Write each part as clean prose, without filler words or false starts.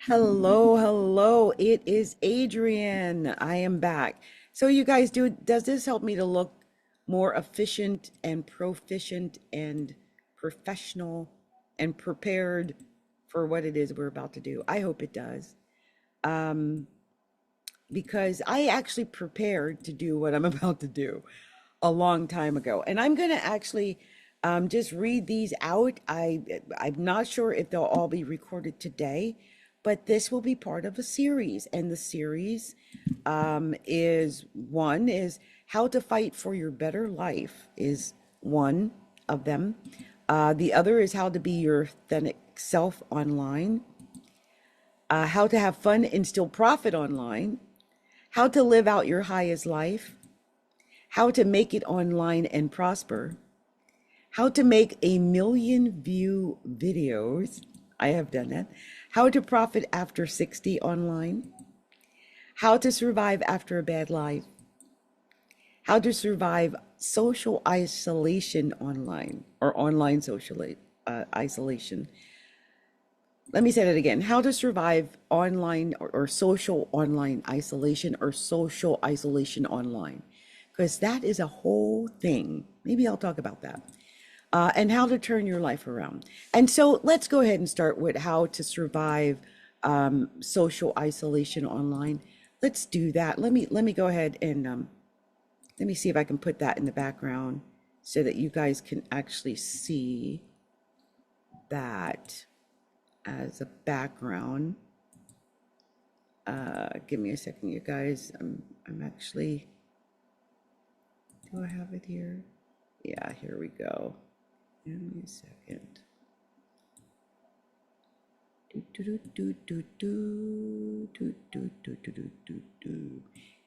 Hello, hello. It is Adrienne. I am back. So you guys does this help me to look more efficient and proficient and professional and prepared for what it is we're about to do? I hope it does. Um, because I actually prepared to do what I'm about to do a long time ago. And I'm going to actually just read these out. I'm not sure if they'll all be recorded today, but this will be part of a series. And the series is how to fight for your better life is one of them. The other is how to be your authentic self online, how to have fun and still profit online, how to live out your highest life, how to make it online and prosper, how to make a million view videos. I have done that. How to profit after 60 online, how to survive after a bad life, how to survive social isolation online or online social isolation. Let me say that again. How to survive online or social online isolation or social isolation online. Because that is a whole thing. Maybe I'll talk about that. And how to turn your life around. And so let's go ahead and start with how to survive social isolation online. Let's do that. Let me go ahead and let me see if I can put that in the background so that you guys can actually see that as a background. Give me a second, you guys. I'm actually, do I have it here? Yeah, here we go. Give me a second.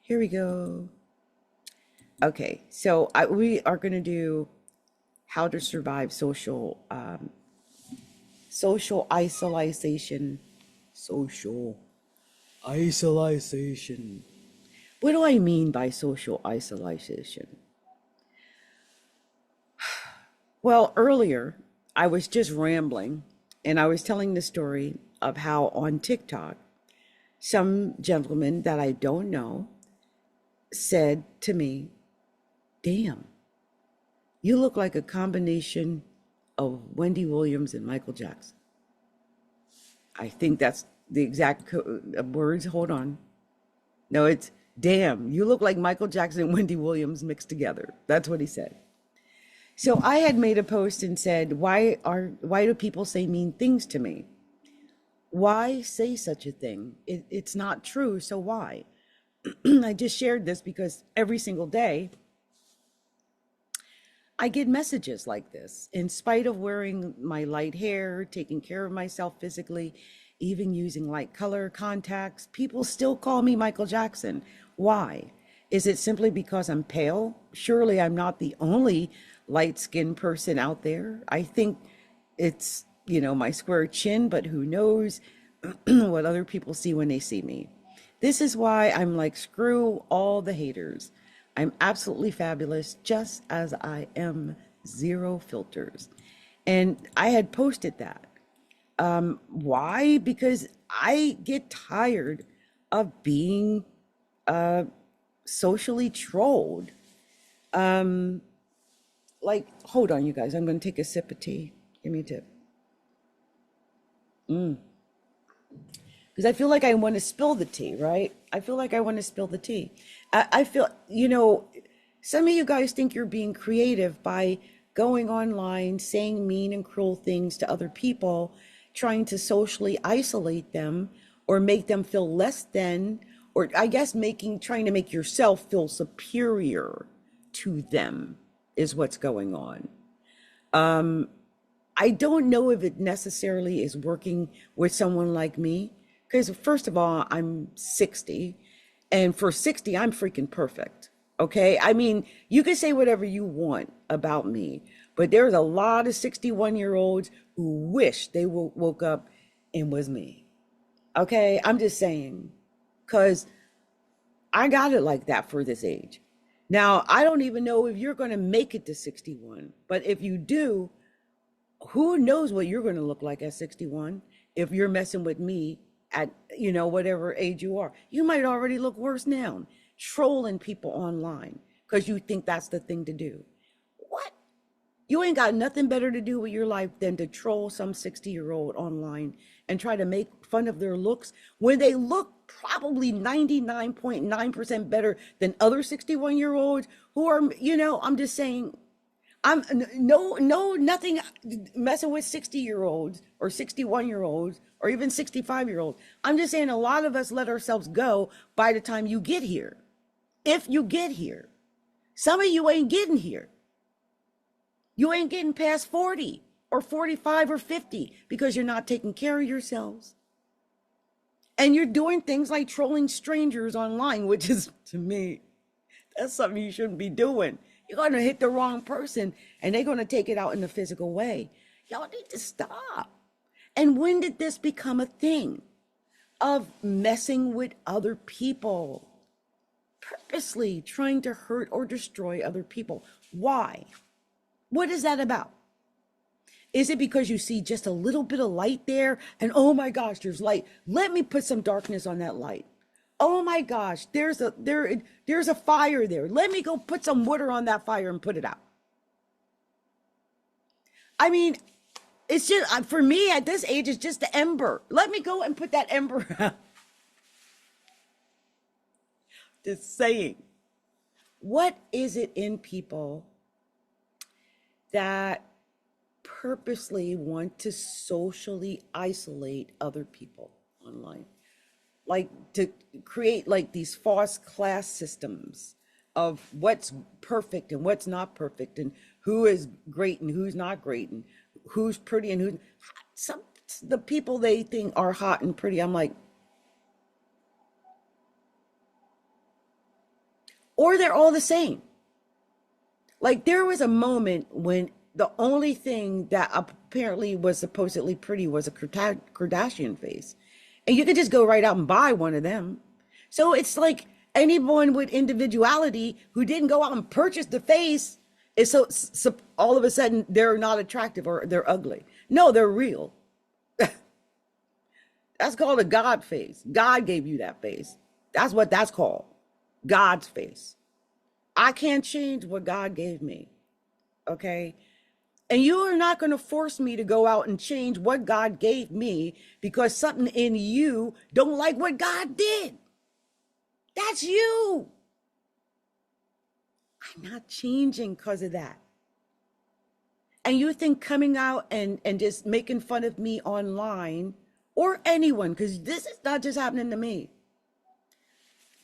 Here we go. Okay, so we are going to do how to survive social isolation. Social isolation. What do I mean by social isolation? Well, earlier I was just rambling and I was telling the story of how on TikTok, some gentleman that I don't know said to me, "Damn, you look like a combination of Wendy Williams and Michael Jackson." I think that's the exact words. Hold on. No, it's, "Damn, you look like Michael Jackson and Wendy Williams mixed together." That's what he said. So I had made a post and said, why do people say mean things to me? Why say such a thing? It's not true, so why? I just shared this because every single day I get messages like this. In spite of wearing my light hair, taking care of myself physically, even using light color contacts, people still call me Michael Jackson. Why? Is it simply because I'm pale? Surely I'm not the only light-skinned person out there. I think it's, my square chin, but who knows what other people see when they see me. This is why I'm like, screw all the haters. I'm absolutely fabulous, just as I am, zero filters. And I had posted that. Why? Because I get tired of being socially trolled. Like, hold on, you guys. I'm going to take a sip of tea. Give me a tip. Because I feel like I want to spill the tea, right? I feel like I want to spill the tea. I feel, some of you guys think you're being creative by going online, saying mean and cruel things to other people, trying to socially isolate them or make them feel less than, or I guess trying to make yourself feel superior to them is what's going on. I don't know if it necessarily is working with someone like me, because first of all, I'm 60, and for 60, I'm freaking perfect. Okay. I mean, you can say whatever you want about me, but there's a lot of 61-year-olds who wish they woke up and was me. Okay. I'm just saying, because I got it like that for this age. Now, I don't even know if you're going to make it to 61, but if you do, who knows what you're going to look like at 61 if you're messing with me at, you know, whatever age you are. You might already look worse now, trolling people online because you think that's the thing to do. What? You ain't got nothing better to do with your life than to troll some 60-year-old online and try to make fun of their looks when they look probably 99.9% better than other 61-year-olds who are, you know, I'm just saying, nothing messing with 60-year-olds or 61-year-olds or even 65-year-olds. I'm just saying a lot of us let ourselves go by the time you get here. If you get here, some of you ain't getting here. You ain't getting past 40 or 45 or 50 because you're not taking care of yourselves. And you're doing things like trolling strangers online, which is, to me, that's something you shouldn't be doing. You're going to hit the wrong person and they're going to take it out in a physical way. Y'all need to stop. And when did this become a thing of messing with other people? Purposely trying to hurt or destroy other people. Why? What is that about? Is it because you see just a little bit of light there and oh my gosh, there's light. Let me put some darkness on that light. Oh my gosh, there's a fire there. Let me go put some water on that fire and put it out. I mean, it's just, for me at this age, it's just the ember. Let me go and put that ember out. Just saying. What is it in people that purposely want to socially isolate other people online? Like to create like these false class systems of what's perfect and what's not perfect and who is great and who's not great and who's pretty and who's some the people they think are hot and pretty. I'm like, or they're all the same. Like there was a moment when the only thing that apparently was supposedly pretty was a Kardashian face. And you could just go right out and buy one of them. So it's like anyone with individuality who didn't go out and purchase the face is so all of a sudden they're not attractive or they're ugly. No, they're real. That's called a God face. God gave you that face. That's what that's called. God's face. I can't change what God gave me. Okay? And you are not going to force me to go out and change what God gave me because something in you don't like what God did. That's you. I'm not changing because of that. And you think coming out and just making fun of me online or anyone, because this is not just happening to me.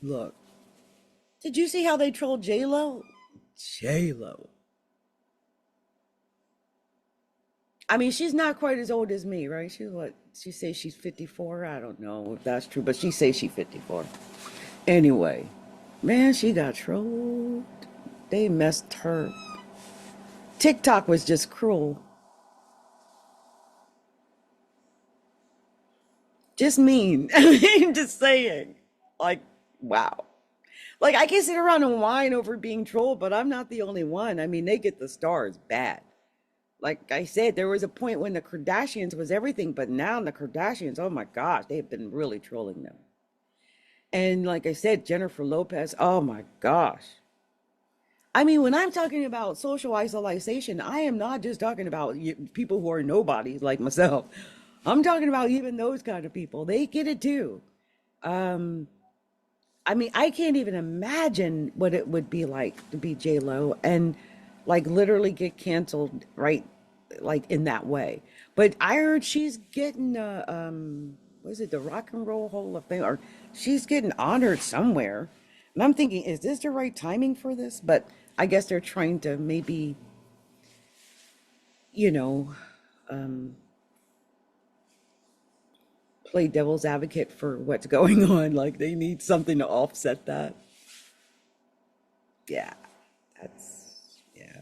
Look, did you see how they trolled J-Lo? J-Lo. I mean, she's not quite as old as me, right? She's what? She says she's 54. I don't know if that's true, but she says she's 54. Anyway, man, she got trolled. They messed her. TikTok was just cruel. Just mean. I mean, just saying. Like, wow. Like, I can sit around and whine over being trolled, but I'm not the only one. I mean, they get the stars bad. Like I said, there was a point when the Kardashians was everything, but now the Kardashians, oh my gosh, they've been really trolling them. And like I said, Jennifer Lopez, oh my gosh. I mean, when I'm talking about social isolation, I am not just talking about people who are nobodies like myself. I'm talking about even those kind of people. They get it too. Um, I mean, I can't even imagine what it would be like to be J-Lo and like literally get canceled right like in that way. But I heard she's getting what is it, the Rock and Roll Hall of Fame, or she's getting honored somewhere. And I'm thinking, is this the right timing for this? But I guess they're trying to maybe, you know, um, play devil's advocate for what's going on. Like they need something to offset that. Yeah, that's, yeah.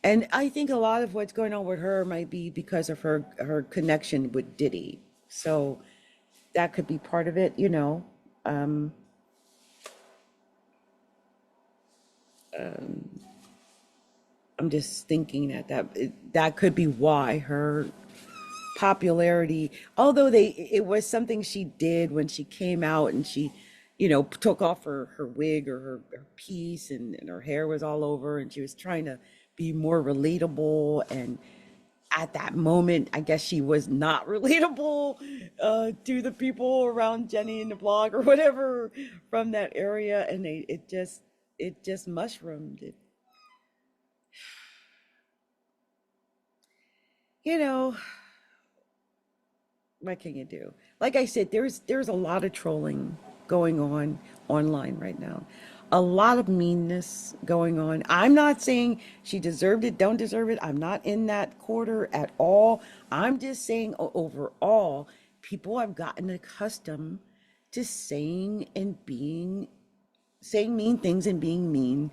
And I think a lot of what's going on with her might be because of her connection with Diddy. So that could be part of it, you know. Um, I'm just thinking that that could be why her popularity, although it was something she did when she came out and she, took off her wig or her piece, and her hair was all over, and she was trying to be more relatable. And at that moment, I guess she was not relatable to the people around Jenny in the blog or whatever from that area, and it just mushroomed. You know, what can you do? Like I said, there's a lot of trolling going on online right now. A lot of meanness going on. I'm not saying she deserved it, don't deserve it. I'm not in that quarter at all. I'm just saying overall, people have gotten accustomed to saying mean things and being mean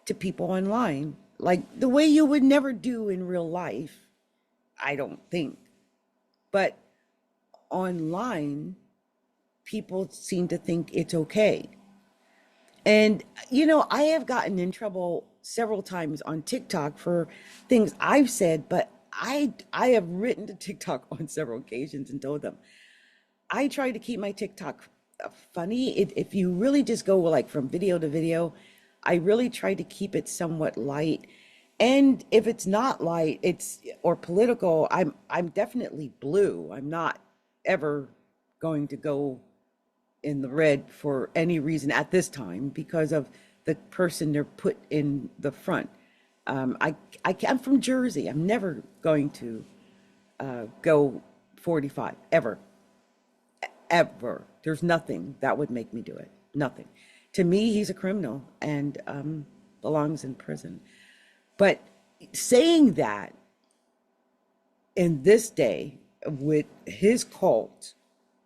to people online. Like the way you would never do in real life, I don't think. But online, people seem to think it's okay. And, I have gotten in trouble several times on TikTok for things I've said, but I have written to TikTok on several occasions and told them I try to keep my TikTok funny. If you really just go like from video to video, I really try to keep it somewhat light. And if it's not light, it's or political, I'm definitely blue. I'm not ever going to go in the red for any reason at this time because of the person they're put in the front. I'm from Jersey. I'm never going to go 45 ever, ever. There's nothing that would make me do it. Nothing. To me, he's a criminal and belongs in prison. But saying that in this day with his cult,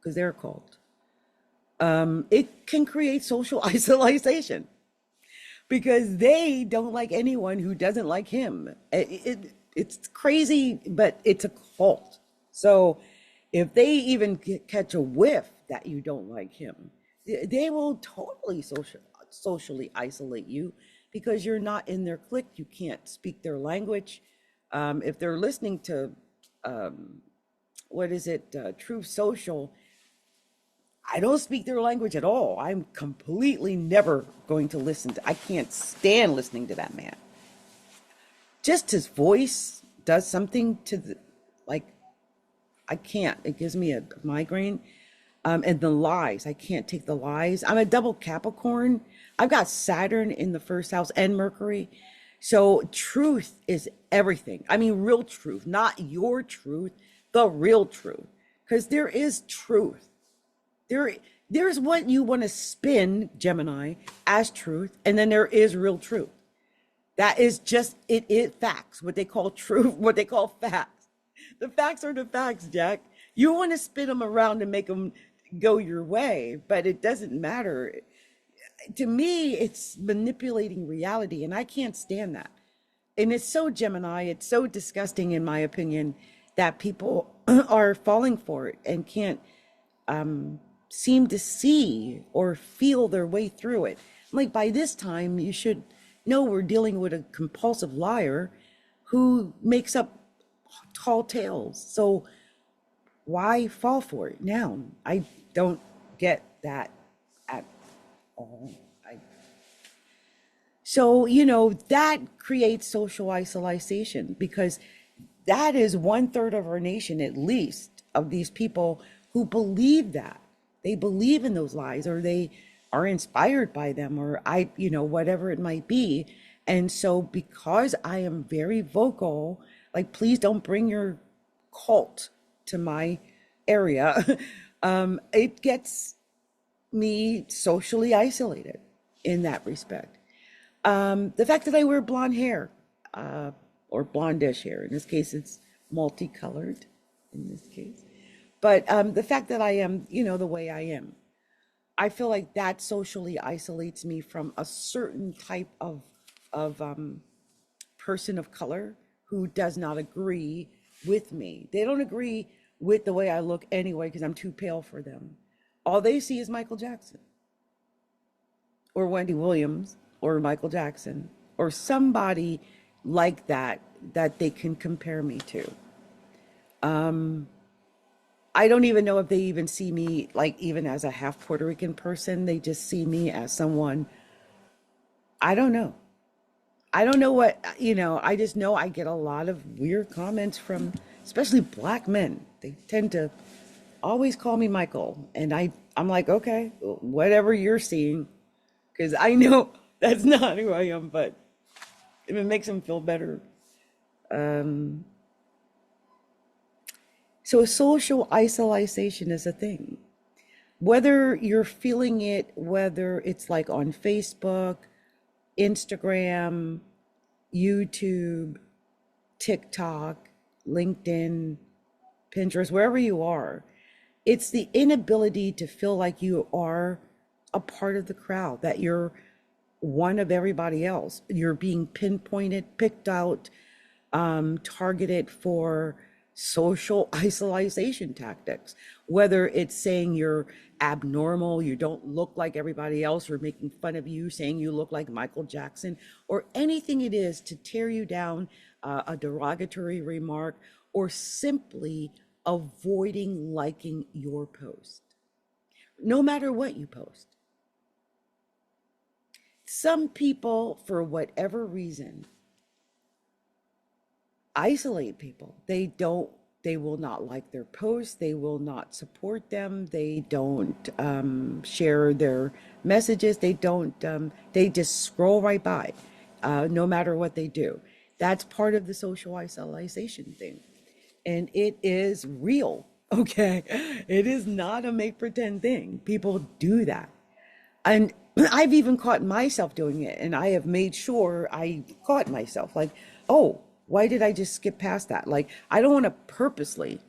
because they're a cult, it can create social isolation because they don't like anyone who doesn't like him. It's crazy, but it's a cult. So if they even catch a whiff that you don't like him, they will totally socially isolate you because you're not in their clique. You can't speak their language. If they're listening to, what is it, Truth Social, I don't speak their language at all. I'm completely never going to listen to, I can't stand listening to that man. Just his voice does something to like, I can't. It gives me a migraine. And the lies, I can't take the lies. I'm a double Capricorn. I've got Saturn in the first house and Mercury. So truth is everything. I mean, real truth, not your truth, the real truth. Because there is truth. There's what you want to spin, Gemini, as truth, and then there is real truth. That is just it facts, what they call truth, what they call facts. The facts are the facts, Jack. You want to spin them around and make them go your way, but it doesn't matter. To me, it's manipulating reality, and I can't stand that. And it's so Gemini, it's so disgusting, in my opinion, that people are falling for it and can't seem to see or feel their way through it. Like by this time, you should know we're dealing with a compulsive liar who makes up tall tales. So why fall for it now? I don't get that at all. So, that creates social isolation because that is 1/3 of our nation, at least, of these people who believe that. They believe in those lies, or they are inspired by them, or whatever it might be. And so because I am very vocal, like, please don't bring your cult to my area, it gets me socially isolated in that respect. The fact that I wear blonde hair, or blondish hair, in this case, it's multicolored in this case. But the fact that I am, the way I am, I feel like that socially isolates me from a certain type of person of color who does not agree with me. They don't agree with the way I look anyway because I'm too pale for them. All they see is Michael Jackson or Wendy Williams or Michael Jackson or somebody like that they can compare me to. I don't even know if they even see me like even as a half Puerto Rican person. They just see me as someone, I don't know. I don't know what, I just know I get a lot of weird comments from especially black men. They tend to always call me Michael. And I'm like, okay, whatever you're seeing, because I know that's not who I am, but if it makes them feel better. Um, so social isolation is a thing. Whether you're feeling it, whether it's like on Facebook, Instagram, YouTube, TikTok, LinkedIn, Pinterest, wherever you are, it's the inability to feel like you are a part of the crowd, that you're one of everybody else. You're being pinpointed, picked out, targeted for social isolation tactics, whether it's saying you're abnormal, you don't look like everybody else, or making fun of you, saying you look like Michael Jackson, or anything it is to tear you down, a derogatory remark, or simply avoiding liking your post, no matter what you post. Some people, for whatever reason, isolate people. They will not like their posts. They will not support them. They don't share their messages. They just scroll right by, no matter what they do. That's part of the social isolation thing. And it is real, okay? It is not a make pretend thing. People do that. And I've even caught myself doing it, and I have made sure I caught myself like, oh, why did I just skip past that? Like, I don't want to purposely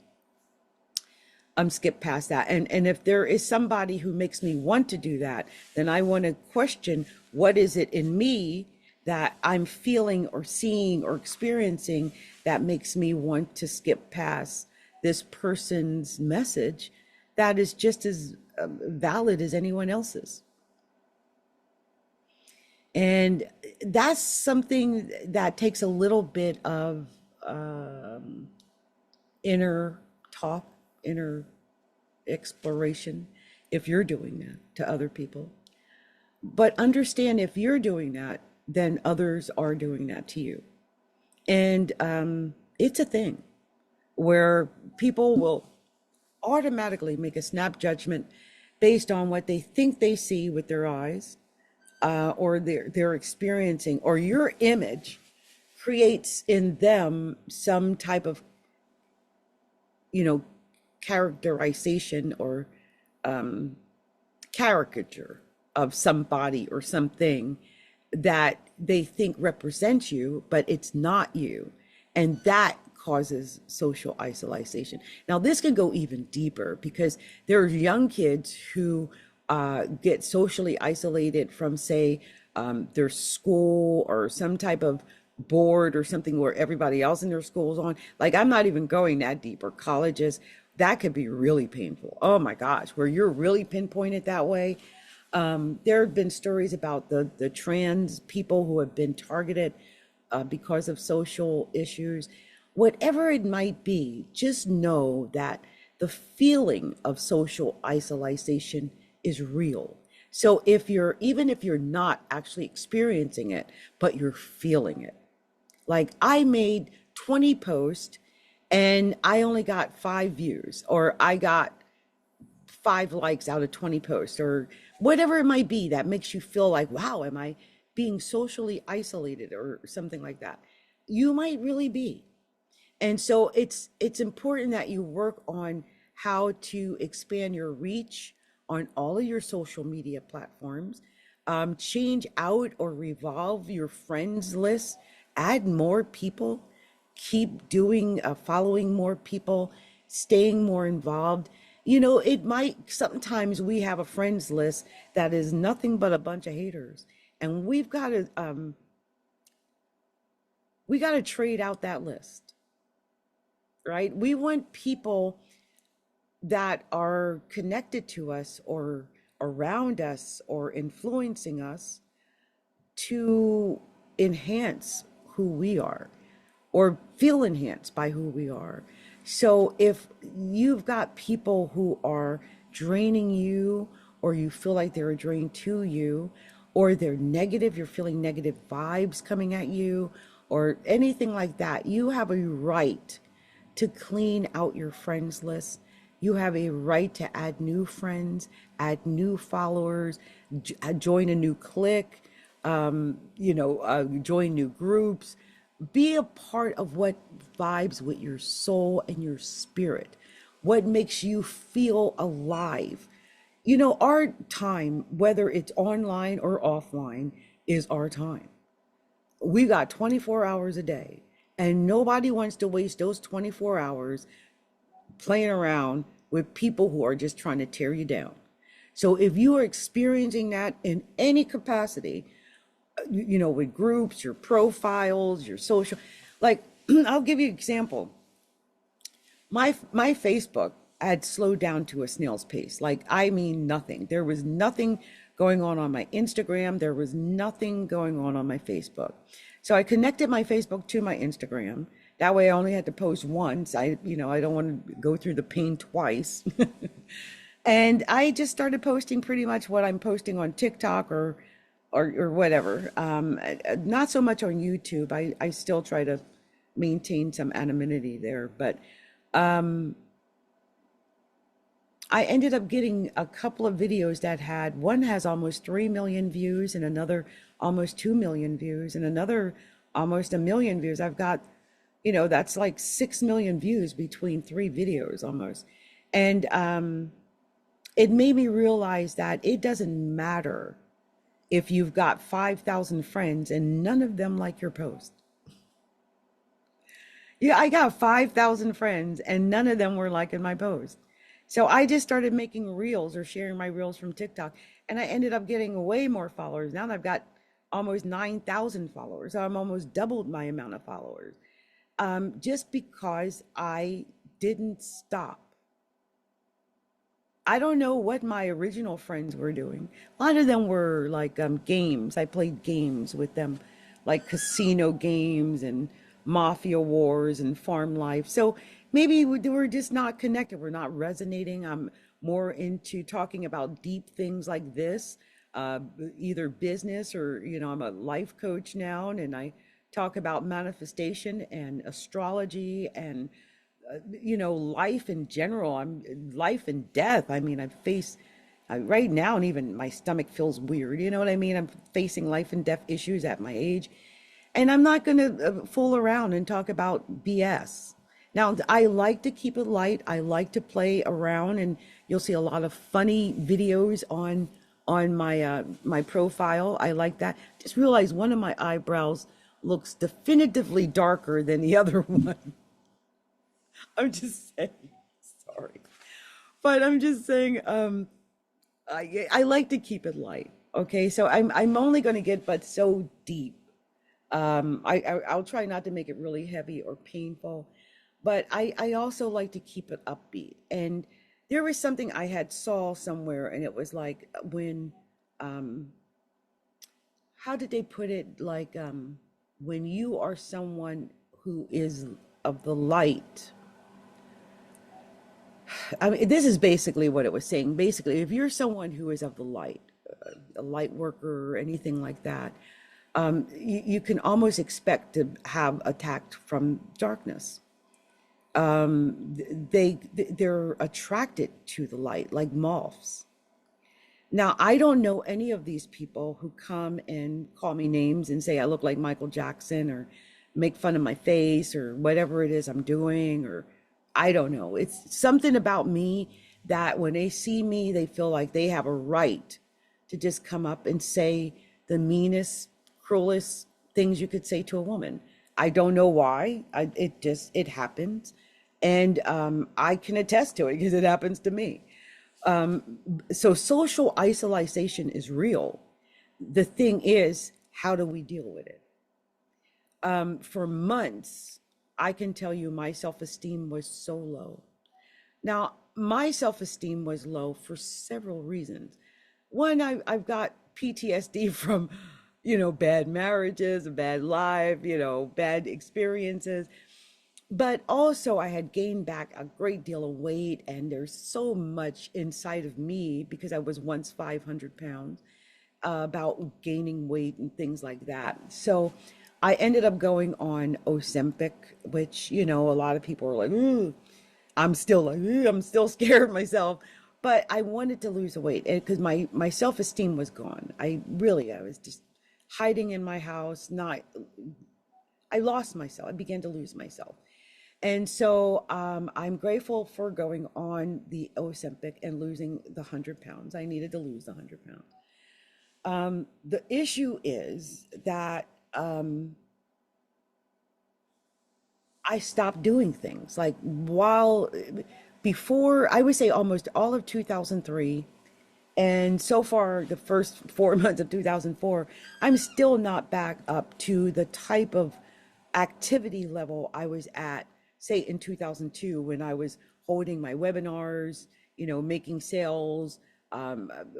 skip past that. And if there is somebody who makes me want to do that, then I want to question, what is it in me that I'm feeling or seeing or experiencing that makes me want to skip past this person's message that is just as valid as anyone else's. And that's something that takes a little bit of inner talk, inner exploration, if you're doing that to other people. But understand, if you're doing that, then others are doing that to you. And it's a thing where people will automatically make a snap judgment based on what they think they see with their eyes, or they're experiencing, or your image creates in them some type of, you know, characterization or caricature of somebody or something that they think represents you, but it's not you. And that causes social isolation. Now, this can go even deeper because there are young kids who get socially isolated from, say, their school or some type of board or something where everybody else in their school is on. Like, I'm not even going that deep, or colleges. That could be really painful. Oh my gosh, where you're really pinpointed that way. There have been stories about the trans people who have been targeted because of social issues. Whatever it might be, just know that the feeling of social isolation is real. So even if you're not actually experiencing it, but you're feeling it. Like, I made 20 posts and I only got 5 views, or I got 5 likes out of 20 posts, or whatever it might be that makes you feel like, wow, am I being socially isolated or something like that? You might really be. And so it's important that you work on how to expand your reach on all of your social media platforms, change out or revolve your friends list, add more people, keep doing, following more people, staying more involved. It might, sometimes we have a friends list that is nothing but a bunch of haters, and we got to trade out that list, right? We want people that are connected to us or around us or influencing us to enhance who we are, or feel enhanced by who we are. So if you've got people who are draining you, or you feel like they're a drain to you, or they're negative, you're feeling negative vibes coming at you, or anything like that, you have a right to clean out your friends list. You have a right to add new friends, add new followers, join a new clique, join new groups. Be a part of what vibes with your soul and your spirit, what makes you feel alive. You know, our time, whether it's online or offline, is our time. We got 24 hours a day, and nobody wants to waste those 24 hours playing around with people who are just trying to tear you down. So if you are experiencing that in any capacity, with groups, your profiles, your social, like I'll give you an example. My Facebook had slowed down to a snail's pace. Like, I mean, nothing. There was nothing going on my Instagram. There was nothing going on my Facebook. So I connected my Facebook to my Instagram. That way I only had to post once. I don't want to go through the pain twice. And I just started posting pretty much what I'm posting on TikTok or whatever. Not so much on YouTube. I still try to maintain some anonymity there, but I ended up getting a couple of videos that one has almost 3 million views, and another almost 2 million views, and another almost 1 million views. I've got, that's like 6 million views between 3 videos almost. And it made me realize that it doesn't matter if you've got 5,000 friends and none of them like your post. Yeah, I got 5,000 friends and none of them were liking my post. So I just started making reels or sharing my reels from TikTok, and I ended up getting way more followers. Now I've got almost 9,000 followers. So I'm almost doubled my amount of followers, just because I didn't stop. I don't know what my original friends were doing. A lot of them were like games. I played games with them, like casino games and mafia wars and farm life. So maybe we're just not connected. We're not resonating. I'm more into talking about deep things like this, uh, either business or, I'm a life coach now, and I talk about manifestation and astrology and life in general. I'm life and death. I mean, right now, and even my stomach feels weird. You know what I mean? I'm facing life and death issues at my age, and I'm not going to fool around and talk about BS. Now, I like to keep it light. I like to play around, and you'll see a lot of funny videos on my profile. I like that. Just realized one of my eyebrows looks definitively darker than the other one. I'm just saying, sorry. But I'm just saying, I like to keep it light. Okay, so I'm only going to get but so deep. I'll try not to make it really heavy or painful, but I also like to keep it upbeat. And there was something I had saw somewhere, and it was like um, how did they put it? Like when you are someone who is of the light. I mean, this is basically what it was saying. Basically, if you're someone who is of the light, a light worker or anything like that, you can almost expect to have attacked from darkness. They're attracted to the light like moths. Now, I don't know any of these people who come and call me names and say I look like Michael Jackson, or make fun of my face, or whatever it is I'm doing, or I don't know. It's something about me that when they see me, they feel like they have a right to just come up and say the meanest, cruelest things you could say to a woman. I don't know why. It happens. And I can attest to it because it happens to me. So social isolation is real. The thing is, how do we deal with it? For months, I can tell you my self-esteem was so low. Now, my self-esteem was low for several reasons. One, I've got PTSD from, bad marriages, a bad life, bad experiences. but also I had gained back a great deal of weight, and there's so much inside of me because I was once 500 pounds, about gaining weight and things like that. So I ended up going on Ozempic, which, a lot of people are like, ooh, I'm still like, "Ugh," I'm still scared of myself. But I wanted to lose the weight because my self-esteem was gone. I was just hiding in my house, not, I lost myself. I began to lose myself. And so I'm grateful for going on the Ozempic and losing the 100 pounds. I needed to lose the 100 pounds. The issue is that I stopped doing things like while before, I would say almost all of 2003. And so far, the first 4 months of 2004, I'm still not back up to the type of activity level I was at, say, in 2002 when I was holding my webinars, making sales,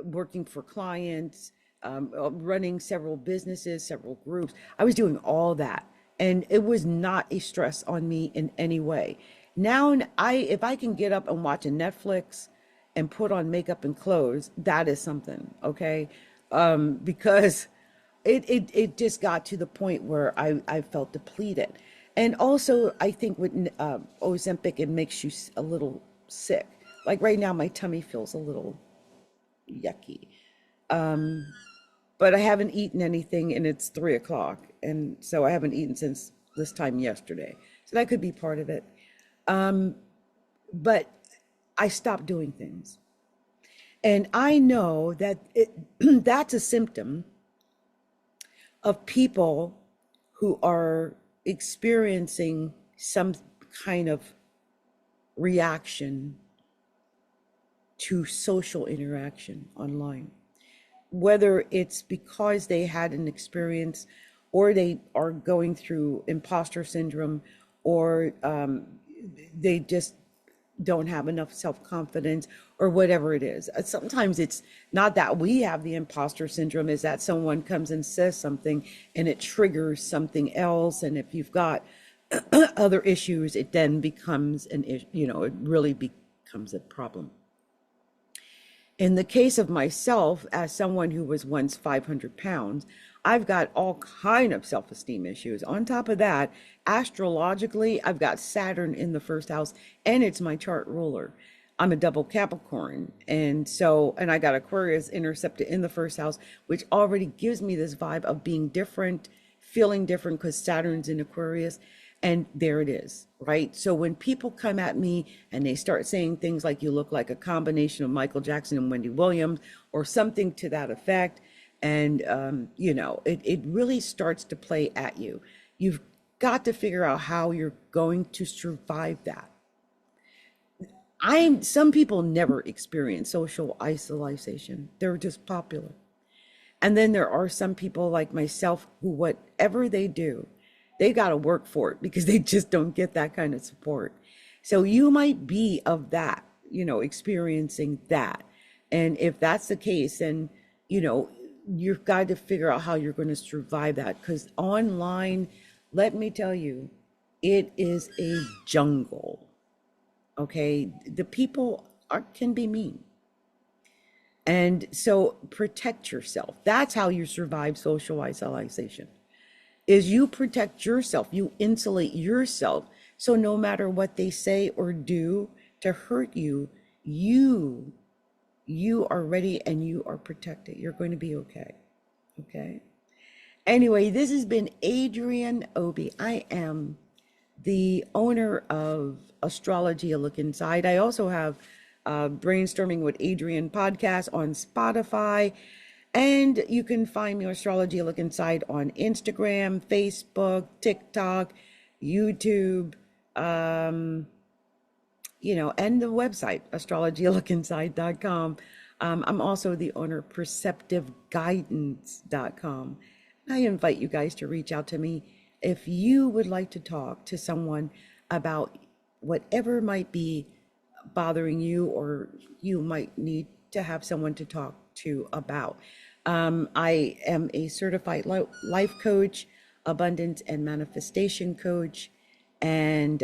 working for clients, running several businesses, several groups. I was doing all that. And it was not a stress on me in any way. Now, if I can get up and watch a Netflix and put on makeup and clothes, that is something, okay? Because it just got to the point where I felt depleted. And also, I think with Ozempic, it makes you a little sick. Like right now, my tummy feels a little yucky. But I haven't eaten anything, and it's 3 o'clock. And so I haven't eaten since this time yesterday. So that could be part of it. But I stopped doing things. And I know that that's a symptom of people who are experiencing some kind of reaction to social interaction online, whether it's because they had an experience or they are going through imposter syndrome, or they just don't have enough self-confidence, or whatever it is. Sometimes it's not that we have the imposter syndrome, is that someone comes and says something and it triggers something else. And if you've got other issues, it then becomes an issue, it really becomes a problem. In the case of myself, as someone who was once 500 pounds, I've got all kind of self-esteem issues. On top of that, astrologically, I've got Saturn in the first house, and it's my chart ruler. I'm a double Capricorn. And I got Aquarius intercepted in the first house, which already gives me this vibe of being different, feeling different, because Saturn's in Aquarius. And there it is, right? So when people come at me and they start saying things like, you look like a combination of Michael Jackson and Wendy Williams, or something to that effect, and it really starts to play at you. You've got to figure out how you're going to survive that. Some people never experience social isolation. They're just popular. And then there are some people like myself who, whatever they do, they got to work for it because they just don't get that kind of support. So you might be of that, experiencing that. And if that's the case, then, you've got to figure out how you're going to survive that. Because online, let me tell you, it is a jungle. Okay. The people can be mean. And so protect yourself. That's how you survive social isolation. Is you protect yourself, you insulate yourself. So no matter what they say or do to hurt you, you are ready and you are protected. You're going to be okay. Okay. Anyway, this has been Adrienne Obi. I am the owner of Astrology, A Look Inside. I also have Brainstorming with Adrienne podcast on Spotify. And you can find me on Astrology, A Look Inside on Instagram, Facebook, TikTok, YouTube, and the website, astrologylookinside.com. I'm also the owner of perceptiveguidance.com. I invite you guys to reach out to me if you would like to talk to someone about whatever might be bothering you, or you might need to have someone to talk to about. I am a certified life coach, abundance and manifestation coach, and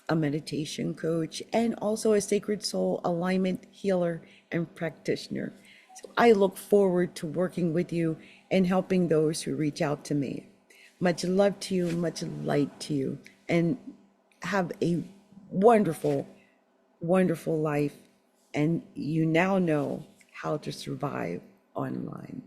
a meditation coach, and also a sacred soul alignment healer and practitioner. So I look forward to working with you and helping those who reach out to me. Much love to you, much light to you, and have a wonderful, wonderful life. And you now know how to survive online.